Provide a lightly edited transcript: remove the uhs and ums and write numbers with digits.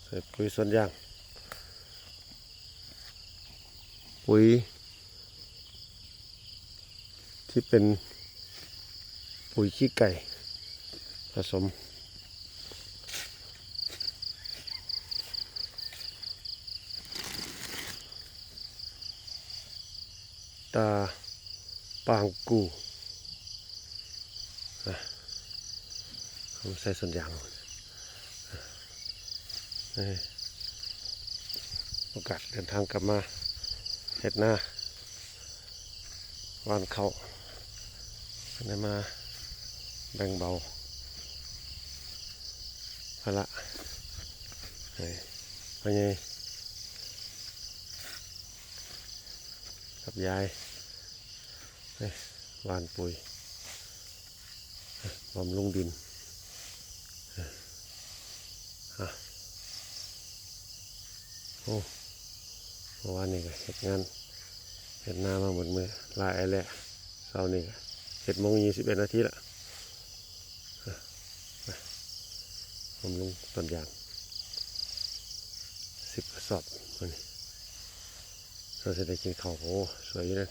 ใส่ปุ๋ยสวนยางปุ๋ยที่เป็นปุ๋ยขี้ไก่ผสมตาปางกูเขาใส่สวนยางโอกาสเดินทางกลับมาเห็ดหน้าวานเขาได้มาแบ่งเบาภาระพ่อใหญ่กับยายหวานปุ๋ยบำรุงดินโอ้เมื่อวานนี้ก็เฮ็ดงานเฮ็ดนามาหมดมือลายแหละเช้านี้7:21 นาทีละบำรุงต้นยาง10 กระสอบวันนี้เราจะได้กินข้าวโอ้สวยอยู่นะ